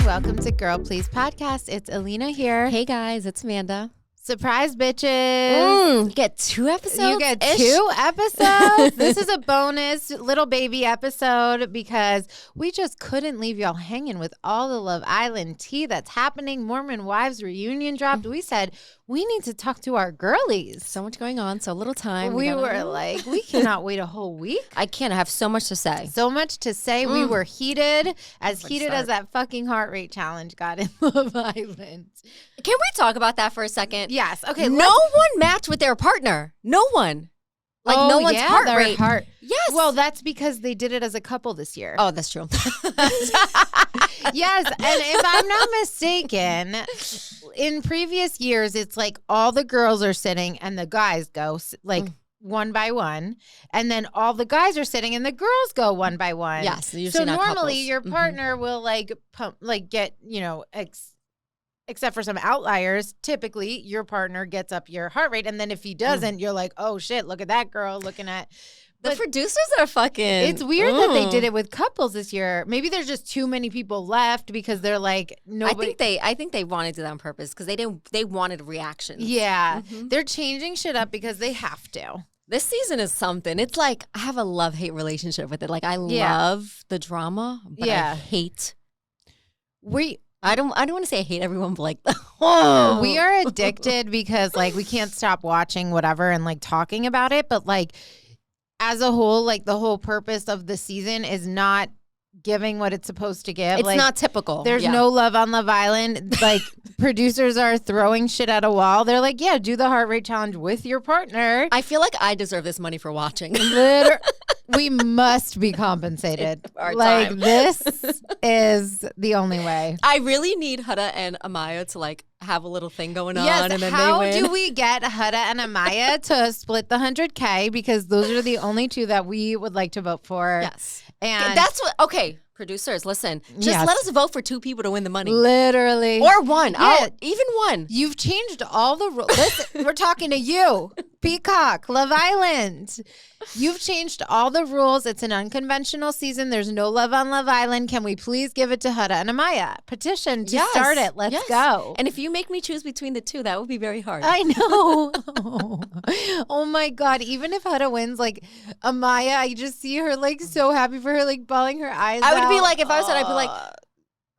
Welcome to Girl Please Podcast. It's Alina here. Hey guys, it's Amanda. Surprise, bitches. You get 2 episodes? You get 2 episodes. This is a bonus little baby episode because we just couldn't leave y'all hanging with all the Love Island tea that's happening. Mormon Wives reunion dropped. We said we need to talk to our girlies. So much going on, so little time. We were like, we cannot wait a whole week. I can't. I have so much to say. So much to say. We were heated as that fucking heart rate challenge got in Love Island. Can we talk about that for a second? Yes. Okay. No one matched with their partner. No one. Like no one's heart rate. Yes. Well, that's because they did it as a couple this year. Oh, that's true. Yes. And if I'm not mistaken, in previous years, it's like all the girls are sitting and the guys go like one by one. And then all the guys are sitting and the girls go one by one. Yes. So normally your partner will like get, except for some outliers, typically your partner gets up your heart rate. And then if he doesn't, you're like, oh shit, look at that girl looking at. The producers are fucking. It's weird that they did it with couples this year. Maybe there's just too many people left because they're like nobody. I think they wanted to do that on purpose because they wanted reactions. Yeah. They're changing shit up because they have to. This season is something. It's like I have a love-hate relationship with it. Like I love the drama, but I hate. I don't want to say I hate everyone, but like, we are addicted because like we can't stop watching whatever and like talking about it. But like as a whole, like the whole purpose of the season is not giving what it's supposed to give. It's like, not typical. There's no love on Love Island. Like producers are throwing shit at a wall. They're like, yeah, do the heart rate challenge with your partner. I feel like I deserve this money for watching. We must be compensated. Our like time. This is the only way. I really need Huda and Amaya to like have a little thing going on. Yes, and then how they win. do we get Huda and Amaya to split the 100K? Because those are the only 2 that we would like to vote for. Yes. And that's what, okay, producers, listen. Just let us vote for 2 people to win the money. Literally. Or 1. Yeah. Even 1. You've changed all the rules. Listen, we're talking to you, Peacock, Love Island. You've changed all the rules. It's an unconventional season. There's no love on Love Island. Can we please give it to Huda and Amaya? Petition to start it. Let's go. And if you make me choose between the 2, that would be very hard. I know. Oh my God. Even if Huda wins, like Amaya, I just see her like so happy for her, like bawling her eyes out. I would be like, if I was her, I'd be like,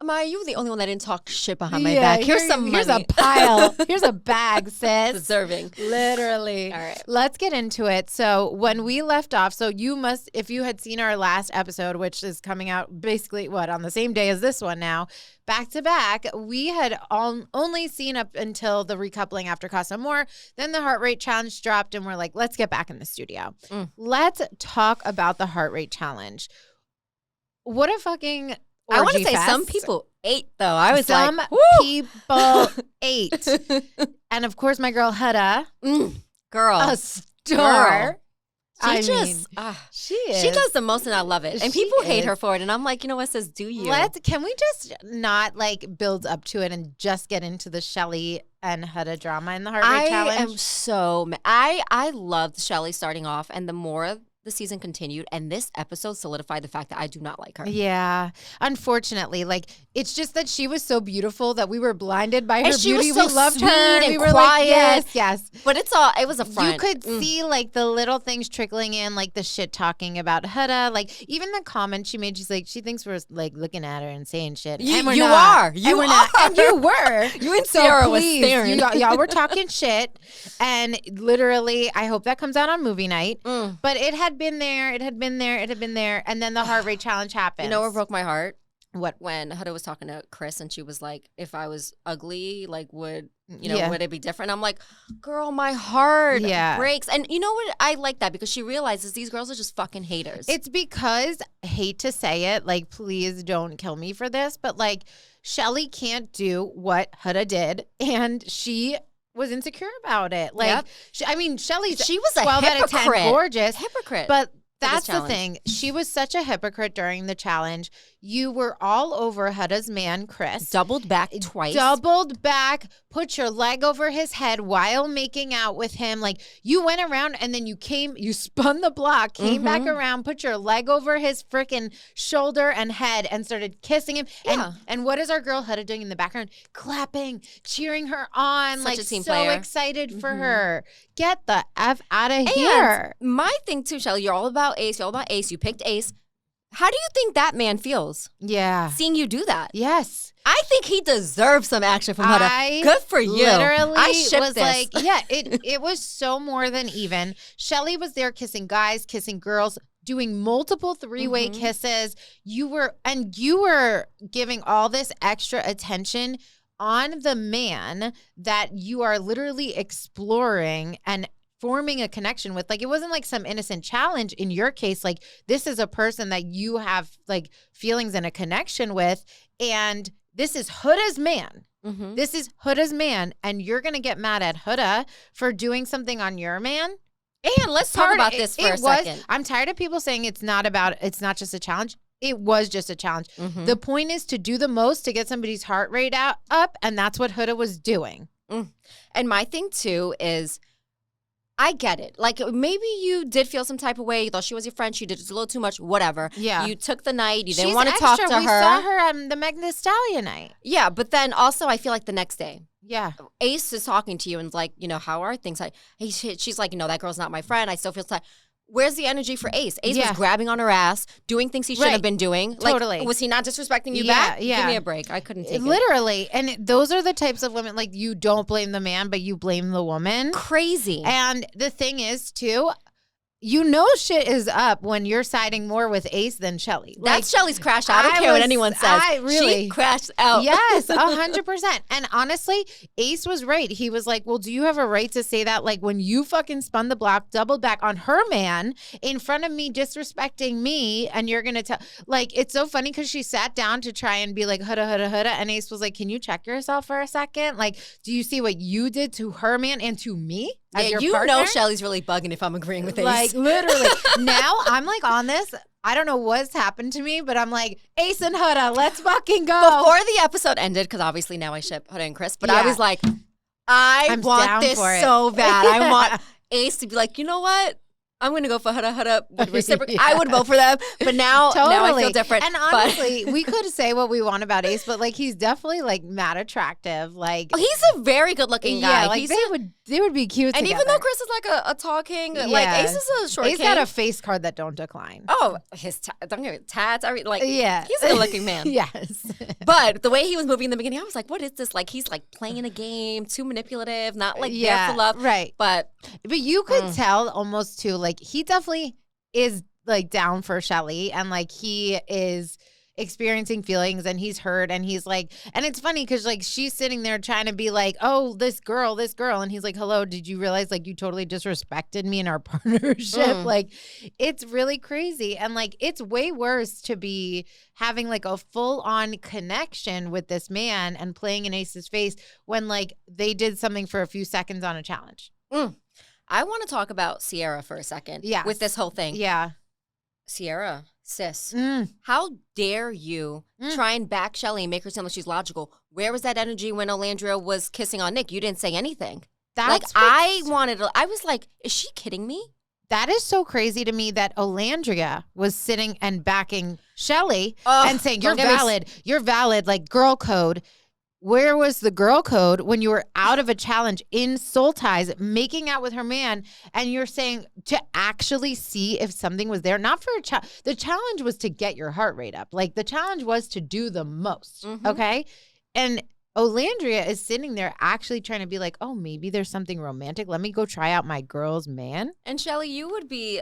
Amaya, you were the only one that didn't talk shit behind my back. Here's some money. Here's a pile. Here's a bag, sis. Deserving. Literally. All right. Let's get into it. So when we left off, so you must, if you had seen our last episode, which is coming out basically, on the same day as this one now, back to back, we had only seen up until the recoupling after Casa Amor. Then the heart rate challenge dropped and we're like, let's get back in the studio. Let's talk about the heart rate challenge. What a fucking... I want to say some people ate, though. I was some like, people ate. And, of course, my girl, Huda. Girl. A star. She does the most, and I love it. And people hate her for it. And I'm like, you know what, sis, do you? Can we just not, like, build up to it and just get into the Chelley and Huda drama in the heart rate challenge? I am so I loved Chelley starting off, and the more the season continued, and this episode solidified the fact that I do not like her. Yeah. Unfortunately, like, it's just that she was so beautiful that we were blinded by her beauty. Was so we loved sweet her. And we were quiet. like, yes. But it was a front. You could see, like, the little things trickling in, like the shit talking about Huda. Like, even the comment she made, she's like, she thinks we're, like, looking at her and saying shit. You are. You are. And you were. You and Sarah was staring. Y'all were talking shit. And literally, I hope that comes out on movie night. But it had been there. It had been there. And then the heart rate challenge happened. You know what broke my heart? What? When Huda was talking to Chris and she was like, if I was ugly, like, would it be different? I'm like, girl, my heart breaks. And you know what? I like that because she realizes these girls are just fucking haters. It's because, hate to say it, like, please don't kill me for this, but like, Chelley can't do what Huda did. And she was insecure about it. Like, Chelley's she was a 12 out of 10 gorgeous. Hypocrite. But that's the thing. She was such a hypocrite during the challenge. You were all over Huda's man, Chris. Doubled back twice. Doubled back, put your leg over his head while making out with him. Like, you went around and then you spun the block, came back around, put your leg over his freaking shoulder and head and started kissing him. Yeah. And what is our girl Huda doing in the background? Clapping, cheering her on. Such like, a team so player. Excited for her. Get the F out of here. My thing too, Chelley, you're all about Ace. You're all about Ace. You picked Ace. How do you think that man feels? Yeah. Seeing you do that? Yes. I think he deserves some action from Huda. Good for you. Literally I ship was this. like, yeah, it was so more than even. Chelley was there kissing guys, kissing girls, doing multiple three-way kisses. You were giving all this extra attention on the man that you are literally exploring and forming a connection with. Like, it wasn't like some innocent challenge in your case. Like, this is a person that you have like feelings and a connection with, and this is Huda's man. This is Huda's man, and you're gonna get mad at Huda for doing something on your man. And let's talk about this for a second. I'm tired of people saying it's not just a challenge. It was just a challenge. The point is to do the most to get somebody's heart rate up, and that's what Huda was doing. And my thing too is, I get it. Like, maybe you did feel some type of way. You thought she was your friend. She did just a little too much. Whatever. Yeah. You took the night. You didn't want to talk to her. We saw her on the Megan Thee Stallion night. Yeah, but then also I feel like the next day. Yeah. Ace is talking to you and like, how are things? She's like, that girl's not my friend. I still feel sad. Where's the energy for Ace? Ace was grabbing on her ass, doing things he shouldn't have been doing. Totally. Like, was he not disrespecting you back? Yeah. Give me a break. I couldn't take it. Literally. And those are the types of women, like, you don't blame the man, but you blame the woman. Crazy. And the thing is, too, shit is up when you're siding more with Ace than Chelley. That's Shelley's crash out. I don't care what anyone says. She crashed out. Yes, 100%. And honestly, Ace was right. He was like, well, do you have a right to say that? Like, when you fucking spun the block, doubled back on her man in front of me, disrespecting me, and you're going to tell. Like, it's so funny because she sat down to try and be like, Huda, Huda, Huda. And Ace was like, can you check yourself for a second? Like, do you see what you did to her man and to me? Yeah, you know Shelley's really bugging if I'm agreeing with Ace. Like, literally. Now I'm like on this. I don't know what's happened to me, but I'm like, Ace and Huda, let's fucking go. Before the episode ended, because obviously now I ship Huda and Chris, but I was like, I want this so bad. I want Ace to be like, you know what? I'm going to go for Huda with reciprocal. I would vote for them, but now I feel different. And honestly, we could say what we want about Ace, but like, he's definitely like mad attractive. Like, he's a very good looking guy. Yeah, like they would be cute and together. even though Chris is like a tall king, like Ace is a short king. He's got a face card that don't decline. Oh, his don't get tats. He's a good looking man. Yes. But the way he was moving in the beginning, I was like, what is this? Like, he's like playing a game, too manipulative, not like there for love. Right. But you could tell almost too, like, he definitely is like down for Chelley, and like he is experiencing feelings, and he's hurt, and he's like, and it's funny because like she's sitting there trying to be like, oh, this girl, and he's like, hello, did you realize like you totally disrespected me in our partnership? Like, it's really crazy. And like, it's way worse to be having like a full-on connection with this man and playing in Ace's face when like they did something for a few seconds on a challenge. I want to talk about Sierra for a second. Yeah. With this whole thing. Yeah. Sierra, sis, how dare you try and back Chelley and make her sound like she's logical? Where was that energy when Olandria was kissing on Nick? You didn't say anything. I was like, is she kidding me? That is so crazy to me that Olandria was sitting and backing Chelley and saying, you're valid, like girl code. Where was the girl code when you were out of a challenge in soul ties, making out with her man, and you're saying to actually see if something was there? Not for a challenge. The challenge was to get your heart rate up. Like, the challenge was to do the most, okay? And Olandria is sitting there actually trying to be like, oh, maybe there's something romantic. Let me go try out my girl's man. And Chelley, you would be...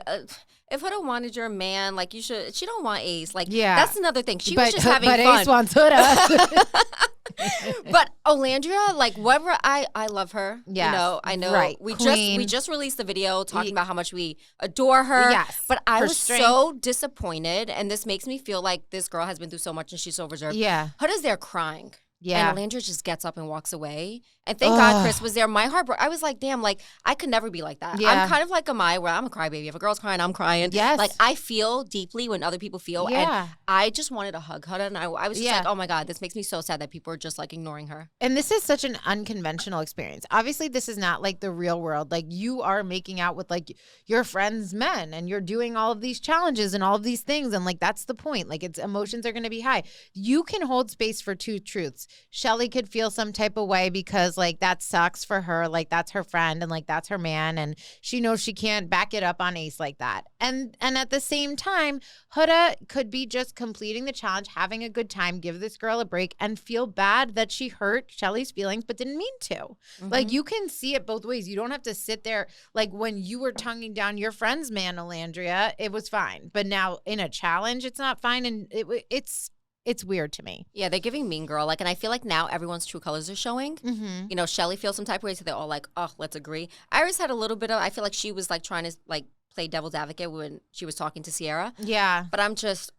if Huda wanted your man, like, you should... She don't want Ace. Like, that's another thing. She was just having fun. But Ace wants Huda. But Olandria, like, whatever, I love her. Yeah, I know. Right. We just released the video talking about how much we adore her. Yes. But I was so disappointed, and this makes me feel like this girl has been through so much and she's so reserved. Yeah. Huda's there crying. Yeah. And Alandra just gets up and walks away. And thank God Chris was there. My heart broke. I was like, damn, like, I could never be like that. Yeah. I'm kind of like Amaya, where I'm a crybaby. If a girl's crying, I'm crying. Yes. Like, I feel deeply when other people feel. Yeah. And I just wanted to hug Huda. And I was just like, oh my God, this makes me so sad that people are just like ignoring her. And this is such an unconventional experience. Obviously, this is not like the real world. Like, you are making out with like your friends' men and you're doing all of these challenges and all of these things. And like, that's the point. Like, it's emotions are going to be high. You can hold space for two truths. Chelley could feel some type of way because like that sucks for her, like that's her friend and like that's her man, and she knows she can't back it up on Ace like that. And at the same time, Huda could be just completing the challenge, having a good time, give this girl a break, and feel bad that she hurt Chelley's feelings but didn't mean to. Mm-hmm. Like, you can see it both ways. You don't have to sit there like when you were tonguing down your friend's man, Alandria, it was fine, but now in a challenge it's not fine, and it's weird to me. Yeah, they're giving mean girl. Like, and I feel like now everyone's true colors are showing. Mm-hmm. You know, Chelley feels some type of way, so they're all like, oh, let's agree. Iris had a little bit of, I feel like she was like trying to like play devil's advocate when she was talking to Sierra. Yeah. But I'm just,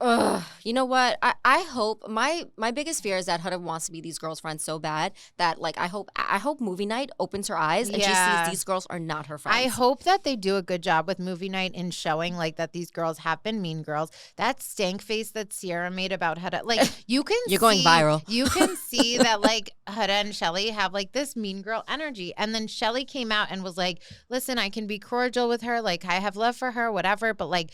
you know what? I hope, my biggest fear is that Huda wants to be these girls' friends so bad that like I hope movie night opens her eyes and she sees these girls are not her friends. I hope that they do a good job with movie night in showing like that these girls have been mean girls. That stank face that Sierra made about Huda, like you can You're going viral. You can see that like Huda and Chelley have like this mean girl energy. And then Chelley came out and was like, listen, I can be cordial with her. Like, I have love for her, whatever, but like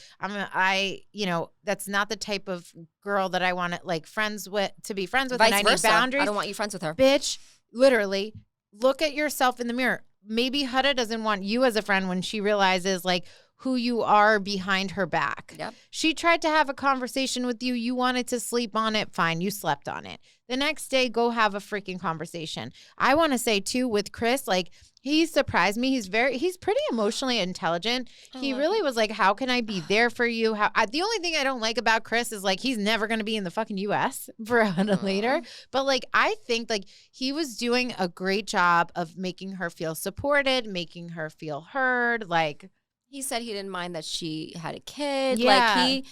you know, that's not the type of girl that I want to like to be friends with. Vice and I versa. need boundaries. I don't want you friends with her. Bitch, literally, look at yourself in the mirror. Maybe Huda doesn't want you as a friend when she realizes like who you are behind her back. Yep. She tried to have a conversation with you. You wanted to sleep on it. Fine. You slept on it. The next day, go have a freaking conversation. I want to say too with Chris, like, he surprised me. He's pretty emotionally intelligent. He really was like, how can I be there for you? The only thing I don't like about Chris is like, he's never going to be in the fucking US for Huda later. But like, I think like he was doing a great job of making her feel supported, making her feel heard. Like, he said he didn't mind that she had a kid. Yeah. Like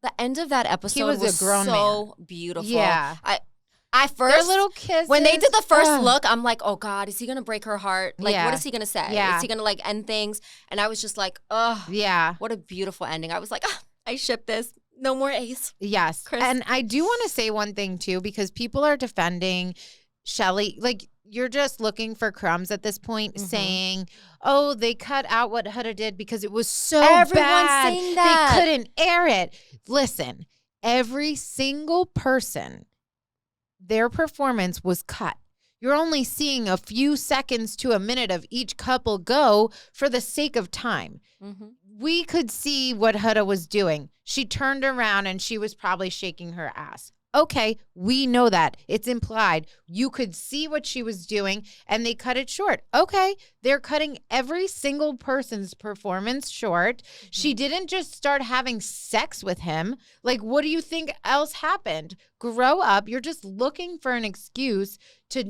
the end of that episode was a grown so man. Beautiful. Yeah. I first, their little kisses. When they did the first look, I'm like, oh God, is he going to break her heart? Like, what is he going to say? Yeah. Is he going to like end things? And I was just like, oh, yeah, what a beautiful ending. I was like, I ship this. No more Ace. Yes. Chris. And I do want to say one thing too, because people are defending Chelley. Like, you're just looking for crumbs at this point, saying, oh, they cut out what Huda did because it was so bad. Saying that. They couldn't air it. Listen, every single person, their performance was cut. You're only seeing a few seconds to a minute of each couple go for the sake of time. Mm-hmm. We could see what Huda was doing. She turned around and she was probably shaking her ass. Okay, we know that. It's implied. You could see what she was doing and they cut it short. Okay, they're cutting every single person's performance short. Mm-hmm. She didn't just start having sex with him. Like, what do you think else happened? Grow up. You're just looking for an excuse to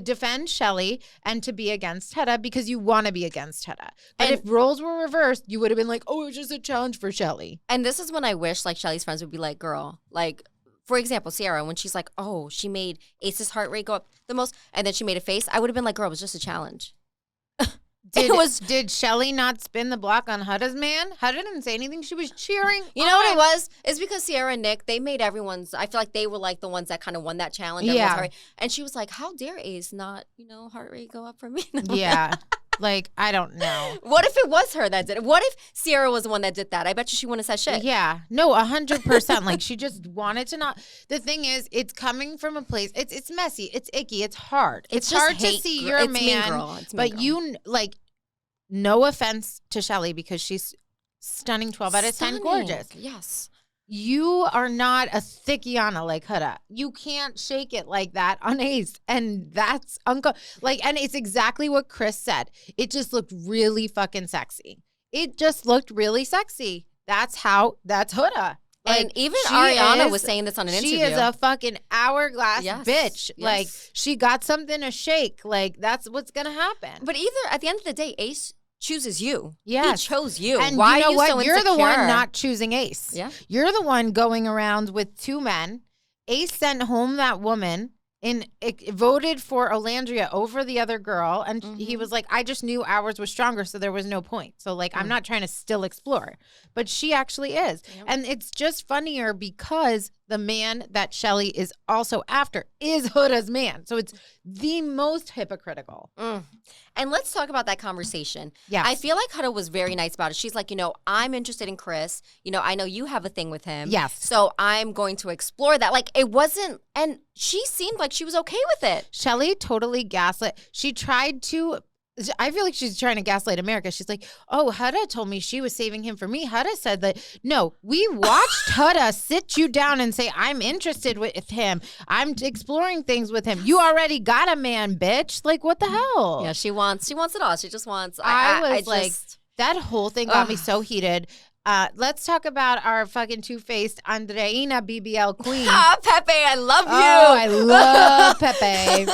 defend Chelley and to be against Huda because you want to be against Huda. But if roles were reversed, you would have been like, oh, it was just a challenge for Chelley. And this is when I wish like Chelley's friends would be like, girl, like, for example, Sierra, when she's like, oh, she made Ace's heart rate go up the most, and then she made a face, I would have been like, girl, it was just a challenge. Did Chelley not spin the block on Huda's man? Huda didn't say anything. She was cheering. You know what it was? It's because Sierra and Nick, they made everyone's, I feel like they were like the ones that kind of won that challenge. Yeah. And she was like, how dare Ace not, heart rate go up for me? Yeah. Like, I don't know. What if it was her that did it? What if Sierra was the one that did that? I bet you she wouldn't have said shit. Yeah. No, 100%. Like, she just wanted to not. The thing is, it's coming from a place. It's messy. It's icky. It's hard. It's hard to see your man. But you, like, no offense to Chelley because she's stunning 12 out of 10 gorgeous. Yes. You are not a thickiana like Huda. You can't shake it like that on Ace. And that's and it's exactly what Chris said. It just looked really fucking sexy. It just looked really sexy. That's Huda. Like, and even Ariana was saying this on an interview. She is a fucking hourglass bitch. Yes. Like, she got something to shake. Like, that's what's going to happen. But at the end of the day, Ace chooses you. Yes. He chose you. And why you know are you what? so You're insecure? the one not choosing Ace. Yeah. You're the one going around with two men Ace sent home that woman and voted for Olandria over the other girl. And he was like, I just knew ours was stronger, so there was no point. So, like, I'm not trying to still explore. But she actually is. Yep. And it's just funnier because the man that Chelley is also after is Huda's man. So it's the most hypocritical. And let's talk about that conversation. Yeah, I feel like Huda was very nice about it. She's like, I'm interested in Chris. I know you have a thing with him. Yes. So I'm going to explore that. Like, it wasn't, and she seemed like she was okay with it. Chelley totally gaslit. She tried to, I feel like she's trying to gaslight America. She's like, oh, Huda told me she was saving him for me. Huda said that, no, we watched Huda sit you down and say, I'm interested with him. I'm exploring things with him. You already got a man, bitch. Like, what the hell? Yeah, she wants it all. She just wants. That whole thing got me so heated. Let's talk about our fucking two-faced Andreina BBL queen. Pepe, I love you. Oh, I love Pepe.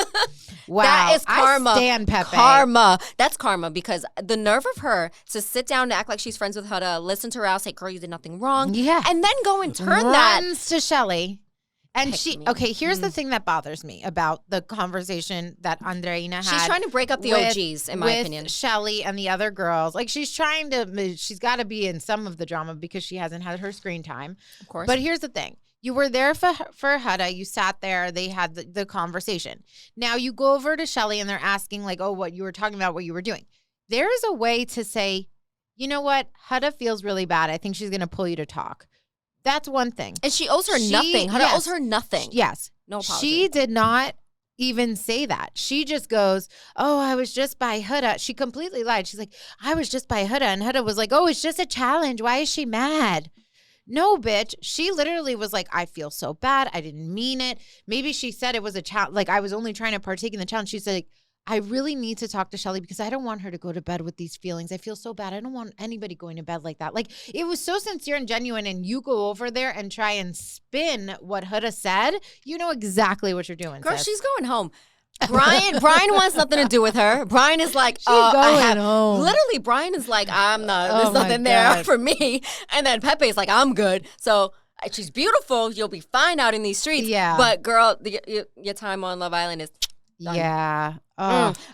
Wow. That is karma. I stand Pepe. Karma. That's karma, because the nerve of her to sit down and act like she's friends with Huda, listen to her out, say, girl, you did nothing wrong. Yeah. And then go and turn Runs to Chelley. And here's the thing that bothers me about the conversation that Andreina had. She's trying to break up the OGs, in my opinion. Chelley and the other girls. Like, she's got to be in some of the drama because she hasn't had her screen time. Of course. But here's the thing. You were there for Huda. You sat there. They had the conversation. Now you go over to Chelley and they're asking, like, oh, what you were talking about, what you were doing. There is a way to say, you know what? Huda feels really bad. I think she's going to pull you to talk. That's one thing. And she owes her nothing. Huda owes her nothing. Yes. No apology. She did not even say that. She just goes, oh, I was just by Huda. She completely lied. She's like, I was just by Huda. And Huda was like, oh, it's just a challenge. Why is she mad? No, bitch. She literally was like, I feel so bad. I didn't mean it. Maybe she said it was a challenge. Like, I was only trying to partake in the challenge. She said, like, I really need to talk to Chelley because I don't want her to go to bed with these feelings. I feel so bad. I don't want anybody going to bed like that. Like, it was so sincere and genuine, and you go over there and try and spin what Huda said. You know exactly what you're doing, girl, sis. she's going home. Brian wants nothing to do with her. Brian is like, she's going home. Literally, Brian is like, there's nothing there for me. And then Pepe is like, I'm good. So she's beautiful. You'll be fine out in these streets. Yeah. But girl, your time on Love Island is done. Yeah.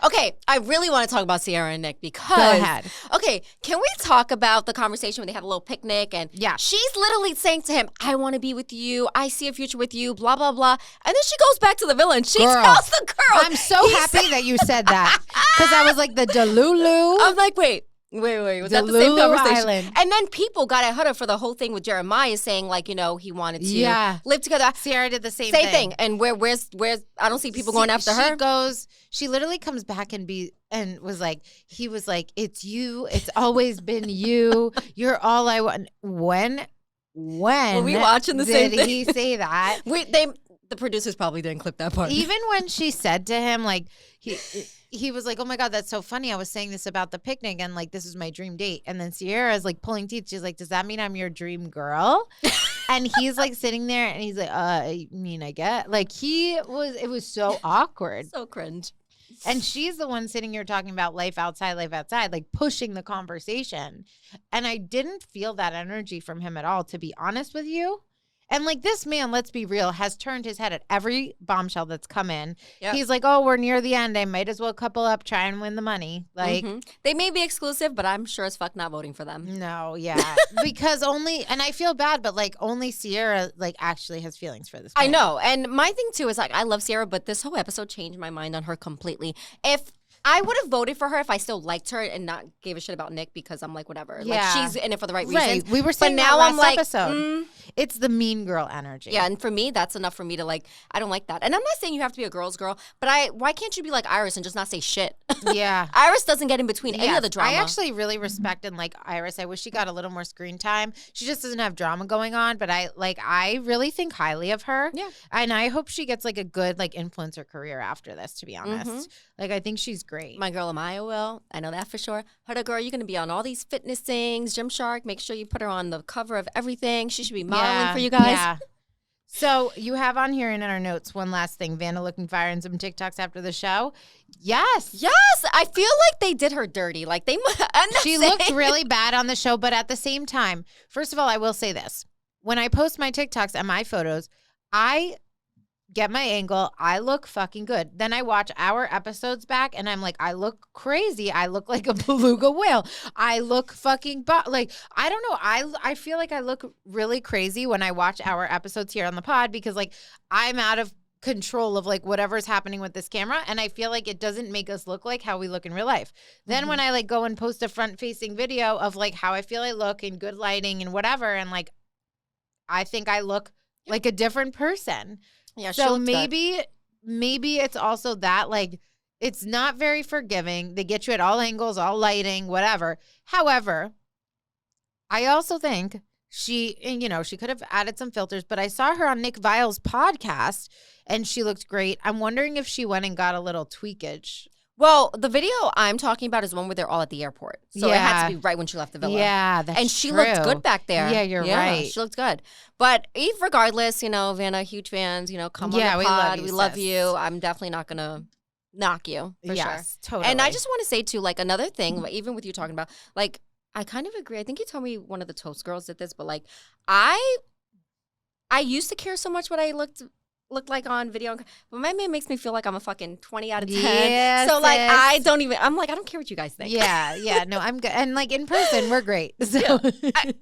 Okay, I really want to talk about Sierra and Nick because. Go ahead. Okay, can we talk about the conversation when they had a little picnic and she's literally saying to him, I want to be with you. I see a future with you, blah, blah, blah. And then she goes back to the villa and she tells the girl. I'm so happy that you said that because I was like the Delulu. I'm like, wait. Was that the same conversation? Island. And then people got at Huda for the whole thing with Jeremiah saying, like, he wanted to live together. Sierra did the same thing. And where's I don't see people going after her. She literally comes back was like, he was like, it's you. It's always been you. You're all I want. When were we watching the same thing? Did he say that? The producers probably didn't clip that part. Even when she said to him, like, he was like, oh my God, that's so funny. I was saying this about the picnic and like, this is my dream date. And then Sierra's like pulling teeth. She's like, does that mean I'm your dream girl? And he's like sitting there and he's like, I mean, I get like it was so awkward. So cringe. And she's the one sitting here talking about life outside, like pushing the conversation. And I didn't feel that energy from him at all, to be honest with you. And like this man, let's be real, has turned his head at every bombshell that's come in. Yep. He's like, oh, we're near the end. I might as well couple up, try and win the money. Like they may be exclusive, but I'm sure as fuck not voting for them. No, yeah. Because and I feel bad, but like only Sierra like actually has feelings for this man. I know. And my thing too is like, I love Sierra, but this whole episode changed my mind on her completely. I would have voted for her if I still liked her and not gave a shit about Nick because I'm like, whatever. Yeah. Like, she's in it for the right reasons. We were saying that last episode. It's the mean girl energy. Yeah, and for me, that's enough for me to like, I don't like that. And I'm not saying you have to be a girl's girl, but why can't you be like Iris and just not say shit? Yeah. Iris doesn't get in between any of the drama. I actually really respect and like Iris. I wish she got a little more screen time. She just doesn't have drama going on, but I really think highly of her. Yeah. And I hope she gets like a good like influencer career after this, to be honest. Like, I think she's great. My girl Amaya will. I know that for sure. Huda girl, you're going to be on all these fitness things. Gymshark, make sure you put her on the cover of everything. She should be modeling for you guys. Yeah. So you have on here in our notes one last thing. Vanna looking fire and some TikToks after the show. Yes. Yes. I feel like they did her dirty. Like she looked really bad on the show, but at the same time, first of all, I will say this. When I post my TikToks and my photos, I get my angle. I look fucking good. Then I watch our episodes back and I'm like, I look crazy. I look like a beluga whale. I look fucking like, I don't know. I feel like I look really crazy when I watch our episodes here on the pod because like I'm out of control of like whatever's happening with this camera, and I feel like it doesn't make us look like how we look in real life. Then when I like go and post a front facing video of like how I feel I look in good lighting and whatever, and like I think I look like a different person. Yeah, so maybe it's also that like it's not very forgiving. They get you at all angles, all lighting, whatever. However, I also think she could have added some filters, but I saw her on Nick Viall's podcast and she looked great. I'm wondering if she went and got a little tweakage. Well, the video I'm talking about is one where they're all at the airport. So it had to be right when she left the villa. Yeah, that's And she true. looked good back there. Yeah, you're right. She looked good. But regardless, Vanna, huge fans, come on the pod. We love you. I'm definitely not going to knock you, for sure. Totally. And I just want to say, too, like, another thing, even with you talking about, like, I kind of agree. I think you told me one of the Toast girls did this, but, like, I used to care so much what I looked like on video, but my man makes me feel like I'm a fucking 20 out of 10. Yeah, so like I don't care what you guys think. Yeah, no, I'm good. And like in person, we're great. So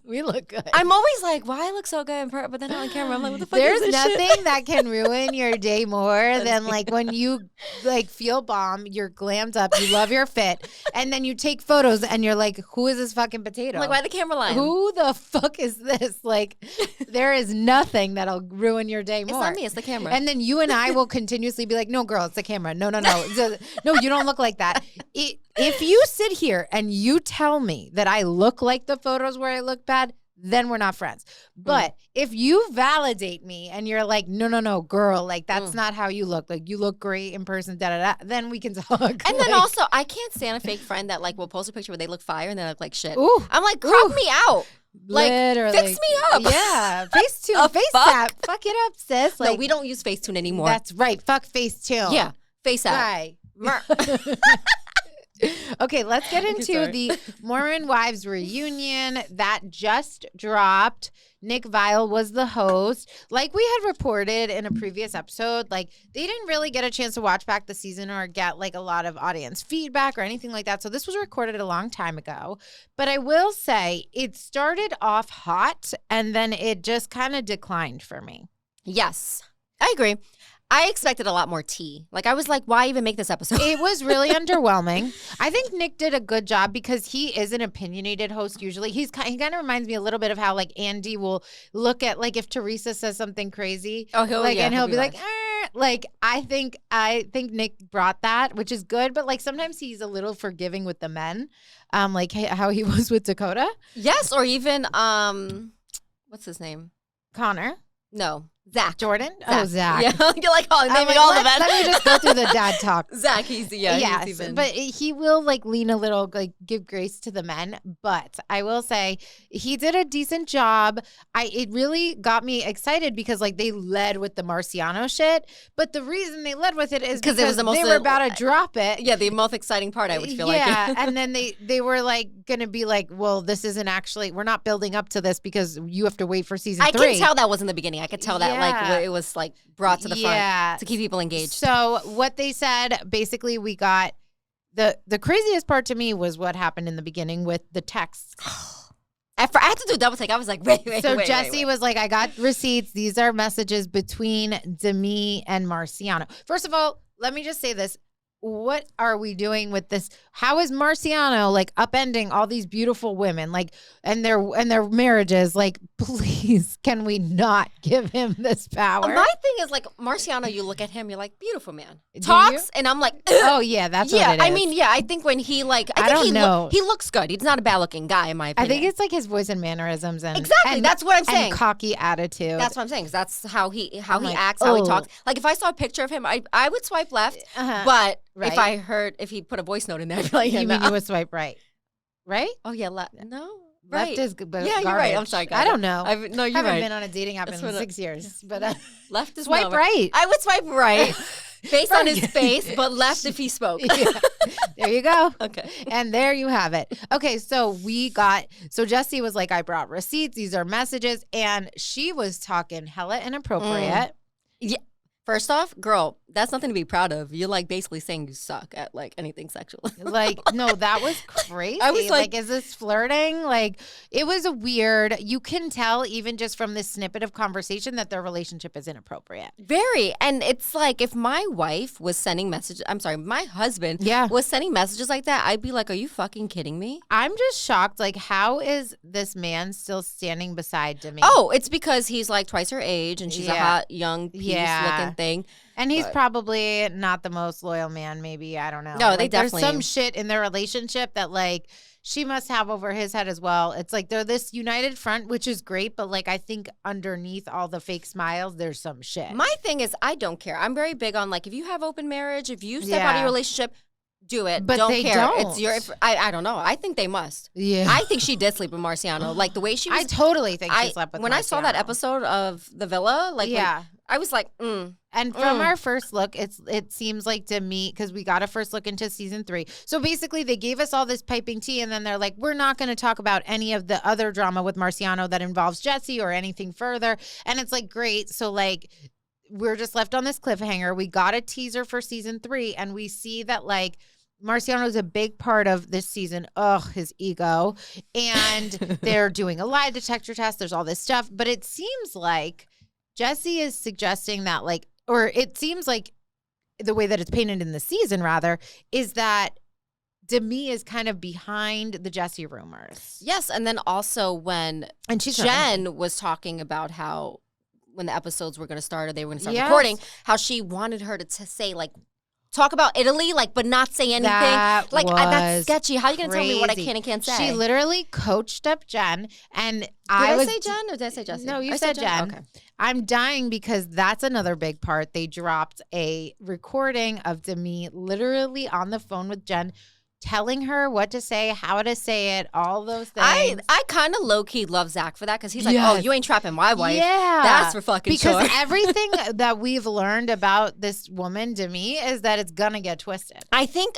we look good. I'm always like, why I look so good in person, but then on camera, I'm like, what the fuck There's is this nothing shit? that can ruin your day more than like when you like feel bomb, you're glammed up, you love your fit, and then you take photos and you're like, who is this fucking potato? I'm like, why the camera line? Who the fuck is this? Like, there is nothing that'll ruin your day more. It's not me, it's the camera. And then you and I will continuously be like, no, girl, it's the camera. No. No, you don't look like that. If you sit here and you tell me that I look like the photos where I look bad, then we're not friends. But if you validate me and you're like, no, girl, like that's not how you look. Like you look great in person, then we can talk. And then also, I can't stand a fake friend that like will post a picture where they look fire and they look like shit. Ooh, I'm like, crop me out. Like, literally. fix me up. Yeah. Facetune. FaceApp. Fuck it up, sis. Like, no, we don't use Facetune anymore. That's right. Fuck Facetune. Yeah. FaceApp. Right. Okay, let's get into the Mormon Wives reunion that just dropped. Nick Viall was the host. Like we had reported in a previous episode, like they didn't really get a chance to watch back the season or get like a lot of audience feedback or anything like that. So this was recorded a long time ago. But I will say it started off hot and then it just kind of declined for me. Yes, I agree. I expected a lot more tea. Like, I was like, why even make this episode? It was really underwhelming. I think Nick did a good job because he is an opinionated host usually. He kind of reminds me a little bit of how, like, Andy will look at, like, if Teresa says something crazy. Oh, he'll be like, like, I think Nick brought that, which is good. But, like, sometimes he's a little forgiving with the men, like how he was with Dakota. Yes, or even, what's his name? Connor. No. Zach. Jordan? Zach. Oh, Zach. Yeah, you're like, oh, maybe all the men. Let me just go through the dad talk. Zach, he's even. But he will like lean a little, like give grace to the men. But I will say he did a decent job. It really got me excited because like they led with the Marciano shit. But the reason they led with it is because it was they were about to drop it. Yeah, the most exciting part, I would feel like. Yeah, and then they were like going to be like, well, this isn't actually, we're not building up to this because you have to wait for season 3. I can tell that was in the beginning. I could tell that like it was like brought to the front to keep people engaged. So what they said, basically we got the craziest part to me was what happened in the beginning with the texts. I had to do a double take. I was like, wait. So Jesse was like, I got receipts. These are messages between Demi and Marciano. First of all, let me just say this. What are we doing with this? How is Marciano like upending all these beautiful women, like and their marriages? Like, please, can we not give him this power? My thing is like Marciano. You look at him, you're like, beautiful man. Talks, and I'm like, ugh. Oh yeah, that's what it is. I mean, yeah, I think when he like, I think he looks good. He's not a bad looking guy, in my opinion. I think it's like his voice and mannerisms and exactly. That's what I'm saying. And cocky attitude. That's what I'm saying. 'Cause that's how he acts, how he talks. Like if I saw a picture of him, I would swipe left, but. Right. If he put a voice note in there, I'd be like, you mean you would swipe right? Right? Oh yeah, left. No, right. Left is good. Yeah, you're right. I'm sorry, guys. I don't know. No, you're right. I haven't right. been on a dating app in 6 years, but left is swipe right. I would swipe right, based on his face, but left if he spoke. Yeah. There you go. Okay, and there you have it. Okay, so Jesse was like, I brought receipts. These are messages, and she was talking hella inappropriate. Yeah. First off, girl, that's nothing to be proud of. You're like basically saying you suck at like anything sexual. Like, no, that was crazy. I was like, is this flirting? Like, it was weird. You can tell even just from this snippet of conversation that their relationship is inappropriate. Very. And it's like if my wife was sending messages, I'm sorry, my husband was sending messages like that, I'd be like, are you fucking kidding me? I'm just shocked. Like, how is this man still standing beside Demi? Oh, it's because he's like twice her age and she's a hot, young, peace-looking thing. And he's probably not the most loyal man, maybe. I don't know. No, like, they definitely. There's some shit in their relationship that, like, she must have over his head as well. It's like they're this united front, which is great. But, like, I think underneath all the fake smiles, there's some shit. My thing is, I don't care. I'm very big on, like, if you have open marriage, if you step out of your relationship, do it. But don't they care. don't. It's your. I don't know. I think they must. Yeah. I think she did sleep with Marciano. Like the way she was. I totally think she slept with when Marciano. I saw that episode of The Villa, like I was like, And from our first look, it seems like Demi, because we got a first look into season 3. So basically, they gave us all this piping tea, and then they're like, we're not going to talk about any of the other drama with Marciano that involves Jesse or anything further. And it's like, great. So like, we're just left on this cliffhanger. We got a teaser for season 3, and we see that like, Marciano is a big part of this season. Ugh, his ego. And they're doing a lie detector test. There's all this stuff. But it seems like Jesse is suggesting that like, or it seems like the way that it's painted in the season rather, is that Demi is kind of behind the Jesse rumors. Yes. And then also when Jen was talking about how when the episodes were going to start or they were going to start recording, how she wanted her to say like, talk about Italy, like, but not say anything. That's sketchy. How are you going to tell me what I can and can't say? She literally coached up Jen, and Did I say Jen or did I say Jesse? No, you said Jen. Okay. I'm dying because that's another big part. They dropped a recording of Demi literally on the phone with Jen, telling her what to say, how to say it, all those things. I kind of low-key love Zach for that because he's like, oh, you ain't trapping my wife. Yeah. That's for fucking sure. Because everything that we've learned about this woman, Demi, is that it's going to get twisted. I think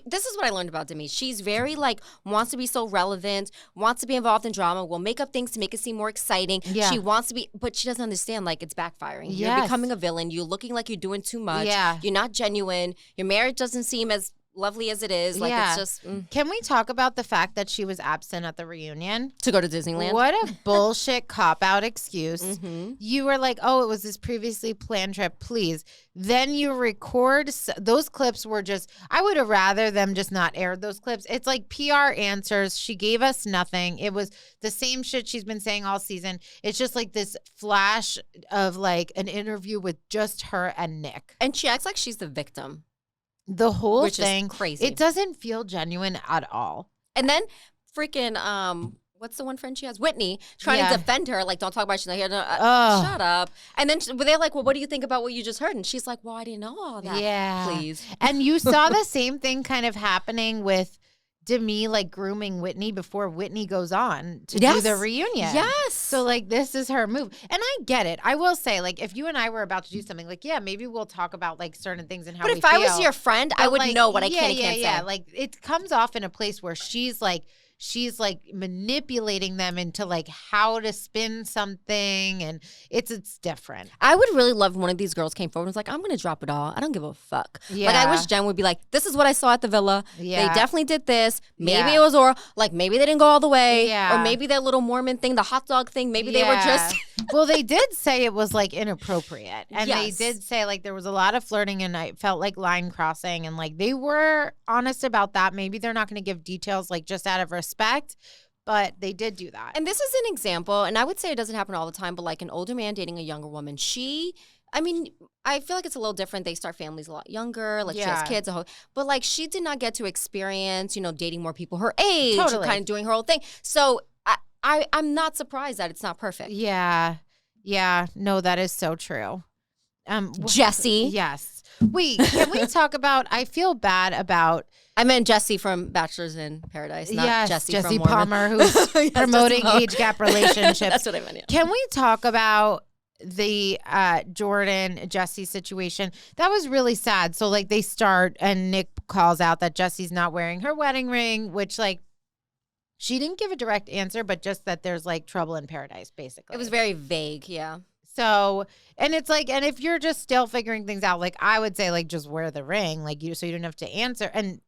this is what I learned about Demi. She's very like, wants to be so relevant, wants to be involved in drama, will make up things to make it seem more exciting. Yeah. She wants to be, but she doesn't understand like it's backfiring. Yes. You're becoming a villain. You're looking like you're doing too much. Yeah. You're not genuine. Your marriage doesn't seem as lovely as it is. Like it's just Can we talk about the fact that she was absent at the reunion? To go to Disneyland? What a bullshit cop-out excuse. Mm-hmm. You were like, oh, it was this previously planned trip, please. Then you record. Those clips were just, I would have rather them just not aired those clips. It's like PR answers. She gave us nothing. It was the same shit she's been saying all season. It's just like this flash of like an interview with just her and Nick. And she acts like she's the victim. The whole thing, is crazy. It doesn't feel genuine at all. And then freaking, what's the one friend she has? Whitney, trying to defend her. Like, don't talk about it. She's like, shut up. And then they're like, well, what do you think about what you just heard? And she's like, well, I didn't know all that. Yeah. Please. And you saw the same thing kind of happening with Demi like grooming Whitney before Whitney goes on to do the reunion. Yes. So like this is her move. And I get it. I will say like if you and I were about to do something like maybe we'll talk about like certain things and how we feel. But if I was your friend, I would know what I can and can't say. Yeah, like it comes off in a place where she's like manipulating them into like how to spin something, and it's different. I would really love one of these girls came forward and was like, I'm gonna drop it all. I don't give a fuck. Yeah. Like I wish Jen would be like, this is what I saw at the villa. Yeah. They definitely did this. Maybe it was oral. Like maybe they didn't go all the way. Yeah. Or maybe that little Mormon thing, the hot dog thing, maybe they were just Well, they did say it was like inappropriate. And they did say like there was a lot of flirting and I felt like line crossing, and like they were honest about that. Maybe they're not gonna give details like just out of respect, but they did do that. And this is an example, and I would say it doesn't happen all the time, but like an older man dating a younger woman, I feel like it's a little different. They start families a lot younger, like she has kids, but like she did not get to experience, dating more people her age, or kind of doing her whole thing. So I'm not surprised that it's not perfect. Yeah. No, that is so true. Jesse. Yes. Wait, can we talk about, I feel bad about. I meant Jesse from Bachelors in Paradise, not Jesse from Mormon. Palmer, who's promoting age gap relationships. That's what I meant. Yeah. Can we talk about the Jordan Jesse situation? That was really sad. So like they start and Nick calls out that Jesse's not wearing her wedding ring, which like she didn't give a direct answer, but just that there's like trouble in paradise, basically. It was very vague, yeah. So, and it's like, and if you're just still figuring things out, like I would say, like just wear the ring, like so you don't have to answer. And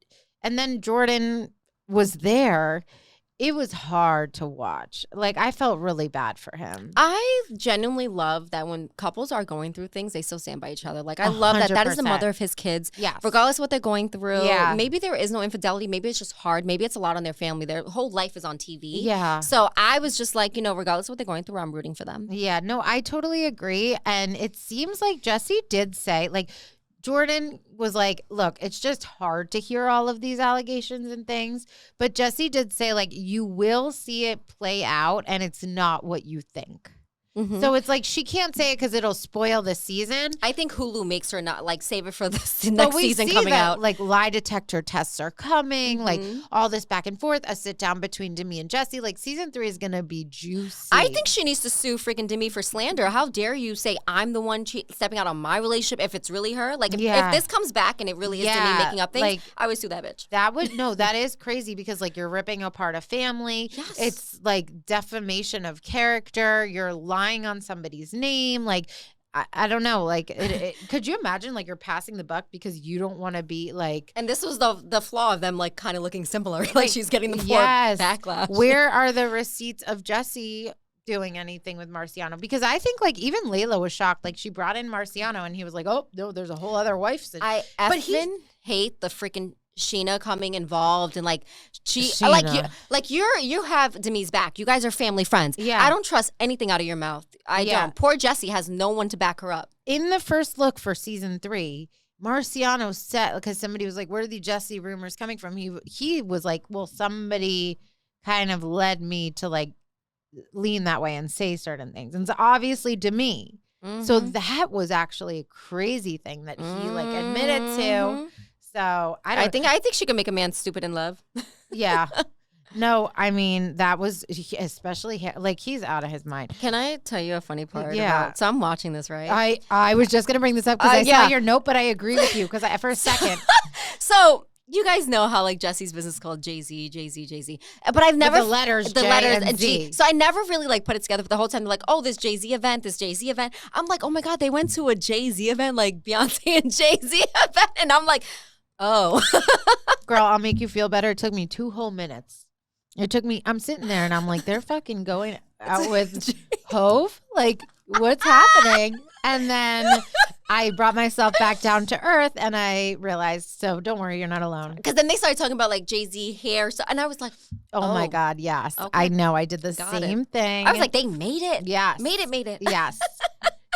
then Jordan was there. It was hard to watch. Like, I felt really bad for him. I genuinely love that when couples are going through things, they still stand by each other. Like, I love that. That is the mother of his kids. Yeah. Regardless of what they're going through. Yeah. Maybe there is no infidelity. Maybe it's just hard. Maybe it's a lot on their family. Their whole life is on TV. Yeah. So I was just like, regardless of what they're going through, I'm rooting for them. Yeah. No, I totally agree. And it seems like Jesse did say, like, Jordan was like, look, it's just hard to hear all of these allegations and things. But Jesse did say, like, you will see it play out and it's not what you think. Mm-hmm. So it's like she can't say it because it'll spoil the season. I think Hulu makes her not like save it for the next season coming out. Like lie detector tests are coming, like all this back and forth, a sit down between Demi and Jesse. Like season 3 is gonna be juicy. I think she needs to sue freaking Demi for slander. How dare you say I'm the one stepping out on my relationship if it's really her? Like if this comes back and it really is Demi making up things, like, I would sue that bitch. That is crazy because like you're ripping apart a family. Yes. It's like defamation of character. You're lying on somebody's name. Like I don't know, like could you imagine like you're passing the buck because you don't want to be like, and this was the flaw of them like kind of looking similar, like she's getting the backlash. Where are the receipts of Jesse doing anything with Marciano? Because I think like even Layla was shocked, like she brought in Marciano and he was like, oh no, there's a whole other wife. I hate the freaking Sheena coming involved and like you have Demi's back. You guys are family friends. Yeah. I don't trust anything out of your mouth. I don't. Poor Jesse has no one to back her up. In the first look for season 3, Marciano said, because somebody was like, where are the Jesse rumors coming from? He was like, well, somebody kind of led me to like lean that way and say certain things. And so obviously Demi. Mm-hmm. So that was actually a crazy thing that he like admitted to. So I think she could make a man stupid in love. Yeah. No, I mean, that was especially like he's out of his mind. Can I tell you a funny part? Yeah. So I'm watching this, right? I was just going to bring this up because I saw your note, but I agree with you because for a second. So you guys know how like Jesse's business is called Jay-Z. But I've never. With the letters and Z. So I never really like put it together for the whole time. They're like, oh, this Jay-Z event. I'm like, oh my God, they went to a Jay-Z event, like Beyonce and Jay-Z event. And I'm like, oh. Girl, I'll make you feel better. It took me 2 whole minutes. I'm sitting there and I'm like, they're fucking going out with Hove? Like, what's happening? And then I brought myself back down to earth and I realized, so don't worry, you're not alone. Because then they started talking about like Jay-Z hair. And I was like, oh my God, yes. Okay. I know. I did the same thing. I was like, they made it. Yes. Made it. Yes.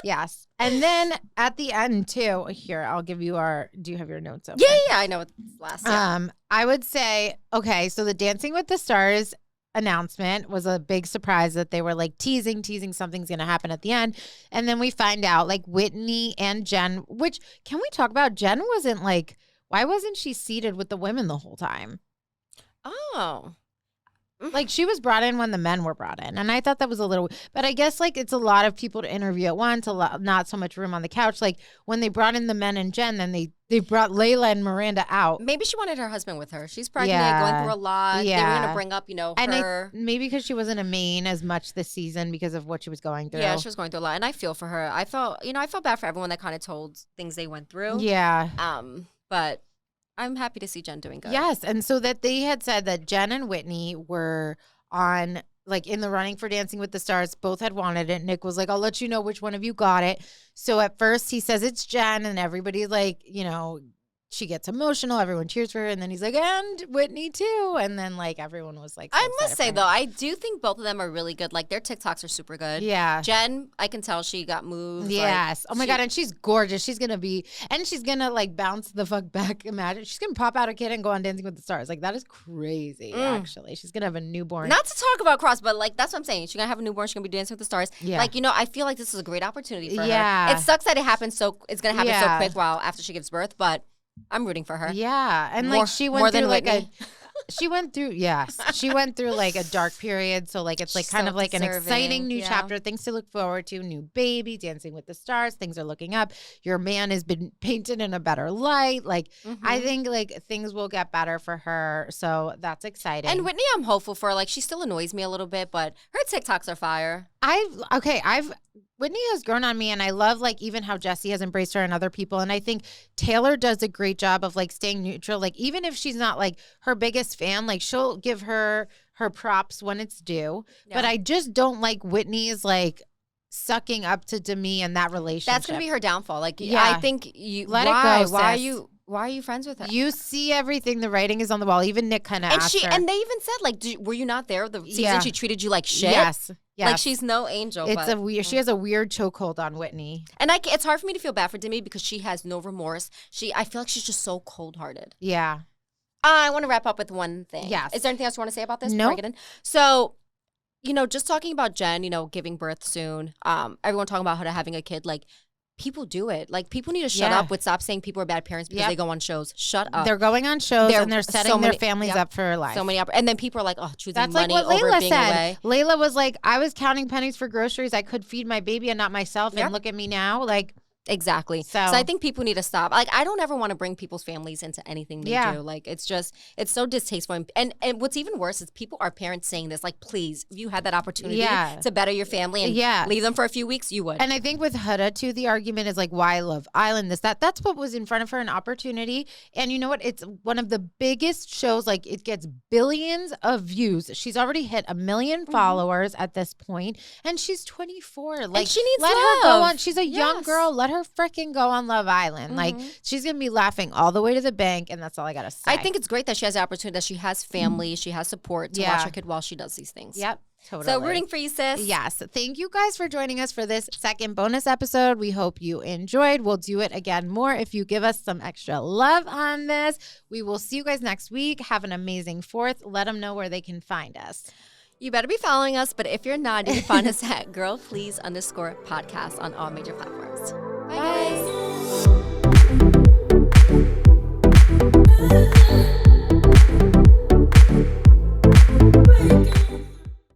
Yes. And then at the end too, here, I'll give you do you have your notes open? Yeah, I know what's last. Yeah. I would say, okay, so the Dancing with the Stars announcement was a big surprise that they were like teasing something's going to happen at the end. And then we find out like Whitney and Jen, which can we talk about? Jen wasn't like, why wasn't she seated with the women the whole time? Oh. Like she was brought in when the men were brought in. And I thought that was a little, but I guess like it's a lot of people to interview at once, not so much room on the couch. Like when they brought in the men and Jen, then they brought Layla and Miranda out. Maybe she wanted her husband with her. She's pregnant, going through a lot. Yeah. They were going to bring up, her. Maybe because she wasn't a main as much this season because of what she was going through. Yeah, she was going through a lot. And I feel for her. I felt bad for everyone that kind of told things they went through. Yeah. But I'm happy to see Jen doing good. Yes. And so that they had said that Jen and Whitney were on like in the running for Dancing with the Stars. Both had wanted it. Nick was like, I'll let you know which one of you got it. So at first he says it's Jen and everybody like, she gets emotional. Everyone cheers for her. And then he's like, and Whitney too. And then like everyone was like, I must say though, I do think both of them are really good. Like their TikToks are super good. Yeah. Jen, I can tell she got moved. Yes. Oh my God. And she's gorgeous. She's going to like bounce the fuck back. Imagine she's going to pop out a kid and go on Dancing with the Stars. Like that is crazy actually. She's going to have a newborn. Not to talk about Cross, but like that's what I'm saying. She's going to have a newborn. She's going to be Dancing with the Stars. Yeah. Like, I feel like this is a great opportunity for her. Yeah. It sucks that it's going to happen so quick while after she gives birth, but I'm rooting for her. Yeah. And like she went through like she went through like a dark period. So like it's like kind of like an exciting new chapter, things to look forward to, new baby, Dancing with the Stars, things are looking up. Your man has been painted in a better light. Like I think like things will get better for her. So that's exciting. And Whitney, I'm hopeful for. Like she still annoys me a little bit, but her TikToks are fire. Whitney has grown on me, and I love like even how Jesse has embraced her and other people. And I think Taylor does a great job of like staying neutral. Like even if she's not like her biggest fan, like she'll give her props when it's due. Yeah. But I just don't like Whitney's like sucking up to Demi and that relationship. That's gonna be her downfall. Like I think you let it go. Why are you friends with her? You see everything. The writing is on the wall. Even Nick kind of asked her. And they even said, like, were you not there the season she treated you like shit? Yes. Like, she's no angel. She has a weird chokehold on Whitney. And it's hard for me to feel bad for Demi because she has no remorse. I feel like she's just so cold-hearted. Yeah. I want to wrap up with one thing. Yes. Is there anything else you want to say about this? No. So, just talking about Jen, giving birth soon, everyone talking about her having a kid, like, people do it. Like, people need to shut up with stop saying people are bad parents because they go on shows. Shut up. They're going on shows and they're setting their families up for life. So many and then people are like, choosing That's money like what over Layla being said. away. Layla was like, I was counting pennies for groceries. I could feed my baby and not myself. And look at me now. Like, exactly. So I think people need to stop. Like, I don't ever want to bring people's families into anything they do. Like, it's so distasteful. And what's even worse is people are parents saying this. Like, please, if you had that opportunity to better your family and leave them for a few weeks, you would. And I think with Huda too, the argument is like, why Love Island? That's what was in front of her, an opportunity. And you know what? It's one of the biggest shows. Like, it gets billions of views. She's already hit 1 million followers at this point, and she's 24. Like, and she needs let love. her go on. She's a young girl. Let her freaking go on Love Island. Like, she's gonna be laughing all the way to the bank, and that's all I gotta say. I think it's great that she has the opportunity, that she has family, she has support to watch her kid while she does these things. Yep. Totally. So rooting for you, sis. Yes. Thank you guys for joining us for this second bonus episode. We hope you enjoyed. We'll do it again more if you give us some extra love on this. We will see you guys next week. Have an amazing 4th. Let them know where they can find us. You better be following us, but if you're not, you can find us at girlplease_podcast on all major platforms. Bye, guys.